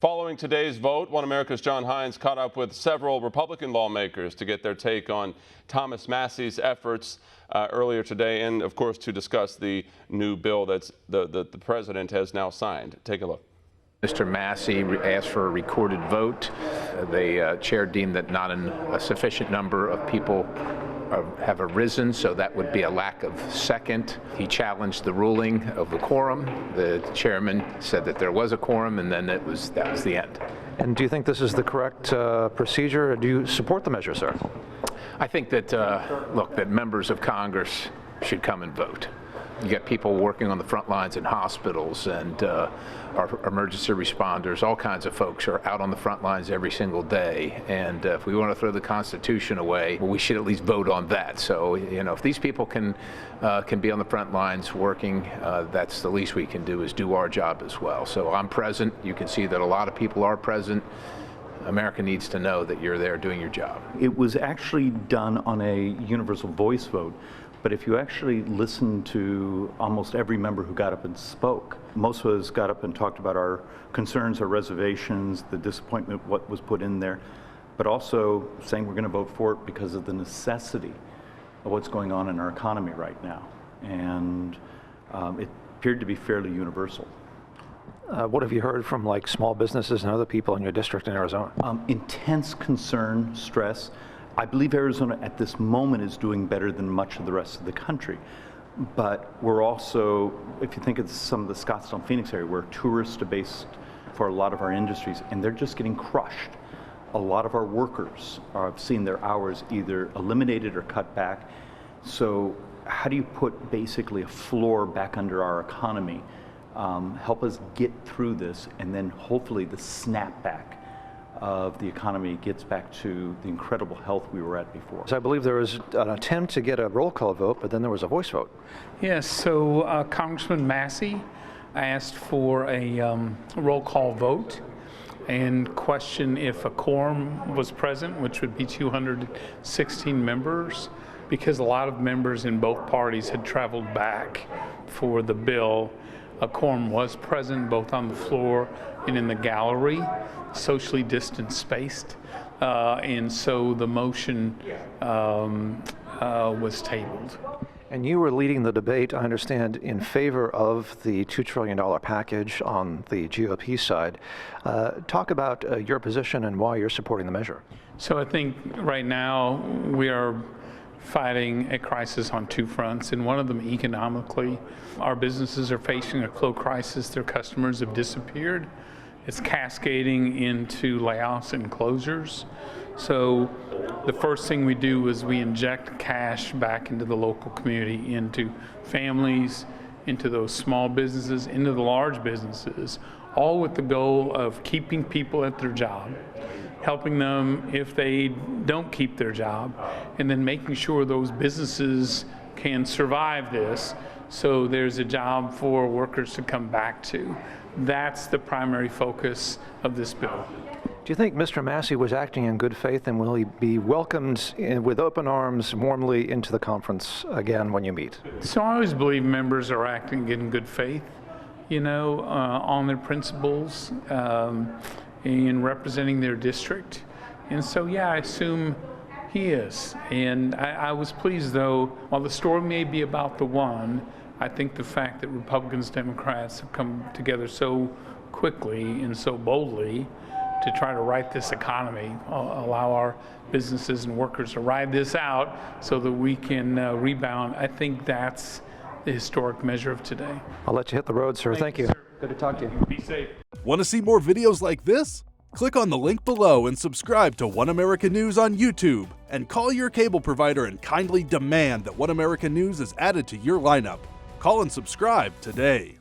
Following today's vote, One America's John Hines caught up with several Republican lawmakers to get their take on Thomas Massey's efforts earlier today, and of course to discuss the new bill that's the president has now signed. Take a look. Mr. Massey asked for a recorded vote. The chair deemed that not a sufficient number of people have arisen, so that would be a lack of second. He challenged the ruling of the quorum. The chairman said that there was a quorum, and then that was the end. And do you think this is the correct procedure? Do you support the measure, sir? I think that, that members of Congress should come and vote. You got people working on the front lines in hospitals, and our emergency responders, all kinds of folks are out on the front lines every single day. And if we want to throw the Constitution away, well, we should at least vote on that. So, if these people can be on the front lines working, that's the least we can do, is do our job as well. So I'm present. You can see that a lot of people are present. America needs to know that you're there doing your job. It was actually done on a universal voice vote. But if you actually listen to almost every member who got up and spoke, most of us got up and talked about our concerns, our reservations, the disappointment, what was put in there, but also saying we're going to vote for it because of the necessity of what's going on in our economy right now. And it appeared to be fairly universal. What have you heard from small businesses and other people in your district in Arizona? Intense concern, stress. I believe Arizona at this moment is doing better than much of the rest of the country. But we're also, if you think of some of the Scottsdale, Phoenix area, we're tourist-based for a lot of our industries, and they're just getting crushed. A lot of our workers have seen their hours either eliminated or cut back. So how do you put basically a floor back under our economy, help us get through this, and then hopefully the snapback of the economy gets back to the incredible health we were at before. So I believe there was an attempt to get a roll call vote, but then there was a voice vote. Yes, so Congressman Massey asked for a roll call vote and questioned if a quorum was present, which would be 216 members, because a lot of members in both parties had traveled back for the bill. A quorum was present both on the floor and in the gallery, socially distanced spaced, and so the motion was tabled. And you were leading the debate, I understand, in favor of the $2 trillion package on the GOP side. Talk about your position and why you're supporting the measure. So I think right now we are fighting a crisis on two fronts, and one of them economically. Our businesses are facing a close crisis. Their customers have disappeared. It's cascading into layoffs and closures. So the first thing we do is we inject cash back into the local community, into families, into those small businesses, into the large businesses, all with the goal of keeping people at their job, helping them if they don't keep their job, and then making sure those businesses can survive this, so there's a job for workers to come back to. That's the primary focus of this bill. Do you think Mr. Massey was acting in good faith, and will he be welcomed with open arms warmly into the conference again when you meet? So I always believe members are acting in good faith, on their principles, in representing their district. And so, yeah, I assume he is. And I was pleased, though, while the story may be about the one, I think the fact that Republicans, Democrats have come together so quickly and so boldly to try to right this economy, allow our businesses and workers to ride this out so that we can rebound, I think that's the historic measure of today. I'll let you hit the road, sir. Thank you. Sir. Good to talk to you. Be safe. Want to see more videos like this? Click on the link below and subscribe to One America News on YouTube. And call your cable provider and kindly demand that One America News is added to your lineup. Call and subscribe today.